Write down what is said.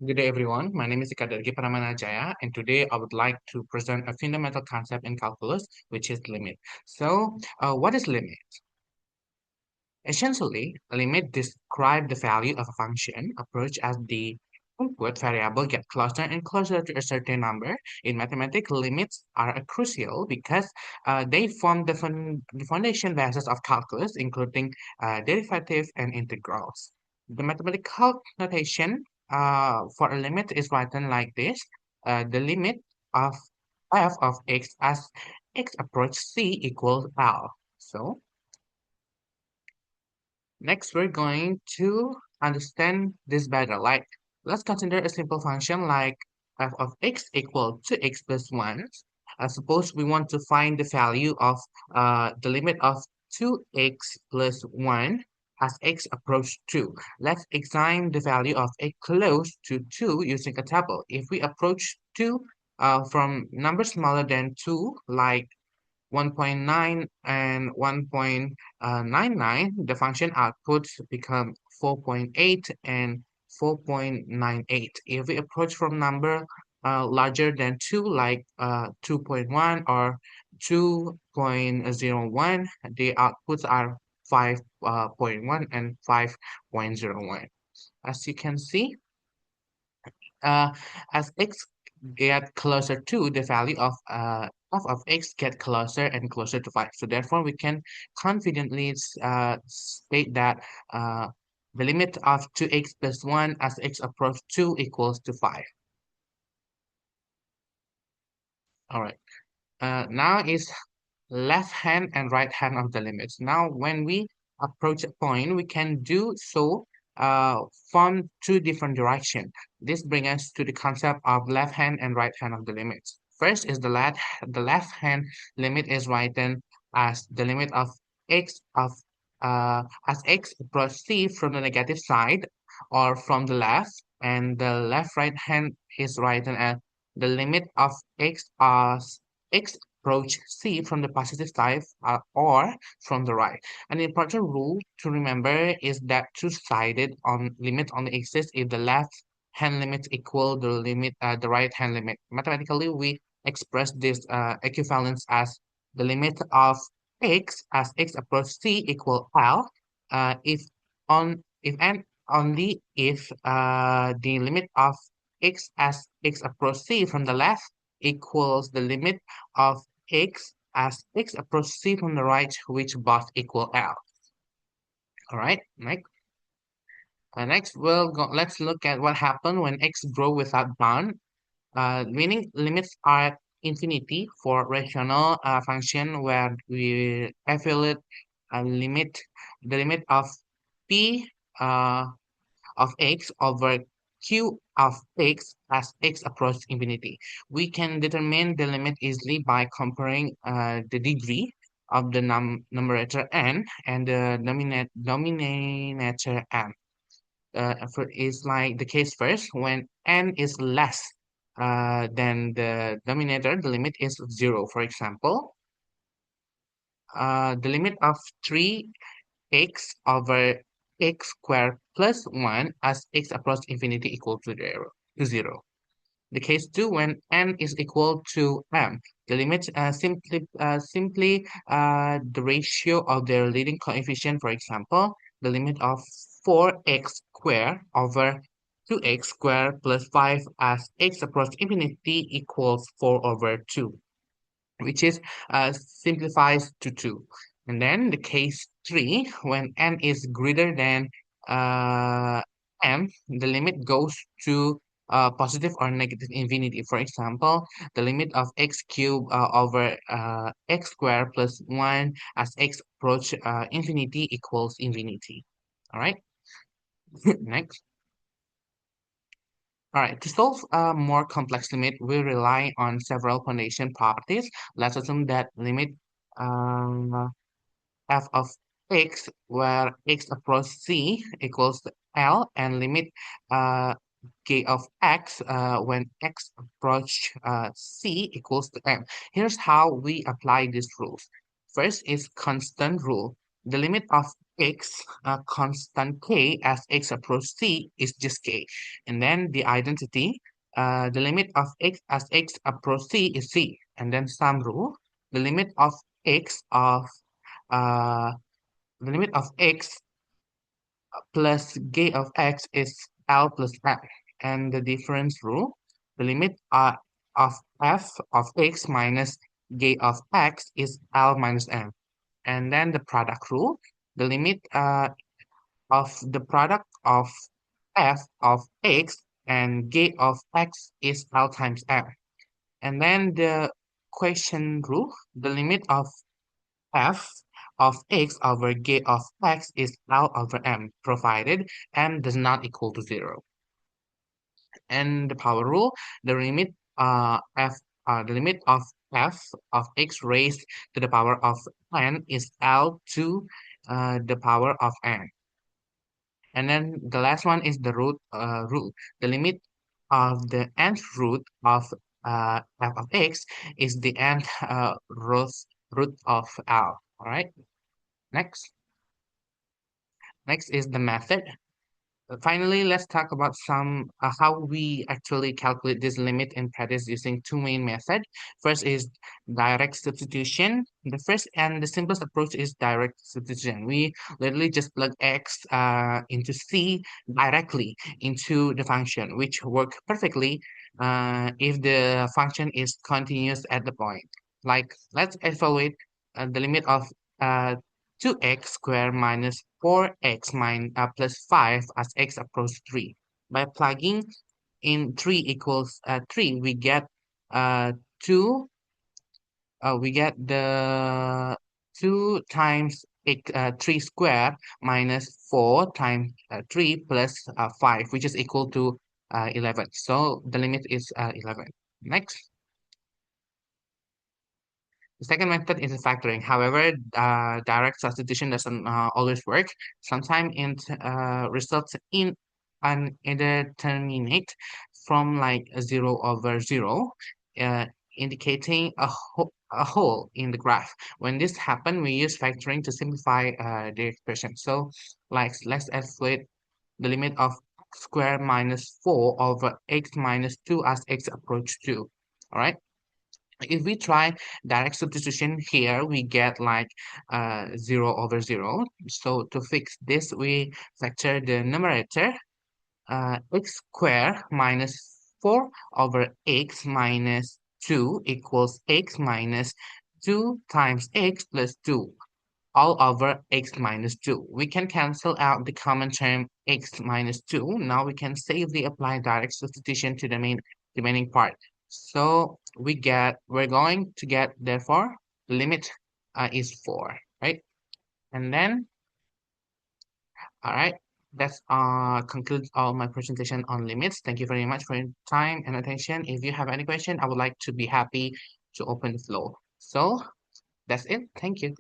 Good day, everyone. My name is Kadek Pramana, and today I would like to present a fundamental concept in calculus, which is limit. What is limit? Essentially, a limit describes the value of a function approach as the input variable get closer and closer to a certain number. In mathematics, limits are crucial because they form the foundation basis of calculus, including derivative and integrals. The mathematical notation for a limit is written like this: the limit of f of x as x approach c equals L. So next, we're going to understand this better. Let's consider a simple function like f of x equal to x plus 1. Suppose we want to find the value of the limit of 2x plus 1 as x approach 2. Let's examine the value of x close to 2 using a table. If we approach 2 from numbers smaller than 2, like 1.9 and 1.99, the function outputs become 4.8 and 4.98. If we approach from number larger than 2, like 2.1 or 2.01, the outputs are 5.1 and 5.01. As you can see, uh, as x get closer to the value of f of x get closer and closer to 5. So therefore, we can confidently state that uh, the limit of 2x plus 1 as x approach 2 equals to 5. All right. Now is left hand and right hand of the limits. Now, when we approach a point, we can do so uh, from two different directions. This brings us to the concept of left hand and right hand of the limits. First is the left hand limit is written as the limit of x of as x approach c from the negative side or from the left, and the left right hand is written as the limit of x as x approach C from the positive side or from the right. An important rule to remember is that two-sided on limit only exists if the left hand limit equal the right hand limit. Mathematically, we express this equivalence as the limit of x as x approach C equal L if and only if the limit of x as x approach C from the left equals the limit of x as x approach c from the right, which both equal L. All right, next let's look at what happened when x grow without bound, meaning limits are infinity for rational function where we evaluate the limit of p uh, of x over q of x as x approaches infinity. We can determine the limit easily by comparing the degree of the numerator n and the denominator m. Is like the case first when n is less than the denominator, the limit is 0. For example, the limit of 3x over x squared plus 1 as x approaches infinity equal to 0. The case 2 when n is equal to m. The limit simply the ratio of their leading coefficient. For example, the limit of 4x squared over 2x squared plus 5 as x approaches infinity equals 4 over 2, which is simplifies to 2. And then the case 3, when n is greater than uh, m, the limit goes to positive or negative infinity. For example, the limit of x cubed over x squared plus 1 as x approach infinity equals infinity. All right, next. All right, to solve a more complex limit, we rely on several foundation properties. Let's assume that limit um, f of x, where x approach c equals to L, and limit uh, k of x when x approach c equals to m. Here's how we apply these rules. First is constant rule. The limit of x, a constant k as x approach c is just k. And then the identity, the limit of x as x approach c is c. And then sum rule, the limit of x of uh, the limit of x plus g of x is L plus M. And the difference rule, the limit of f of x minus g of x is L minus M. And then the product rule, the limit of the product of f of x and g of x is L times M. And then the question rule, the limit of f of x over g of x is L over M, provided M does not equal to 0. And the power rule, the limit the limit of f of x raised to the power of n is L to the power of n. And then the last one is the root rule. The limit of the nth root of f of x is the nth root of L. All right. Next. Next is the method. Finally, let's talk about some how we actually calculate this limit in practice using two main methods. First is direct substitution. The first and the simplest approach is direct substitution. We literally just plug x into c directly into the function, which work perfectly if the function is continuous at the point. Like, let's evaluate the limit of uh, 2x squared minus 4x plus 5 as x approaches 3. By plugging in 3 equals 3, uh, 2, we get the 2 times 3 squared minus 4 times 3 plus 5, which is equal to 11. So the limit is 11. Next. The second method is factoring. However, direct substitution doesn't always work. Sometimes it results in an indeterminate from like a 0 over 0, uh, indicating a hole in the graph. When this happens, we use factoring to simplify the expression. So, like, let's evaluate the limit of x squared minus 4 over x minus 2 as x approach 2. All right. If we try direct substitution here, we get like 0 over 0. So to fix this, we factor the numerator, x squared minus 4 over x minus 2 equals x minus 2 times x plus 2 all over x minus 2. We can cancel out the common term x minus 2. Now we can safely apply direct substitution to the remaining part. So we're going to get, therefore, the limit is 4, right? And then, all right, that's concludes all my presentation on limits. Thank you very much for your time and attention. If you have any question, I would like to be happy to open the floor. So that's it. Thank you.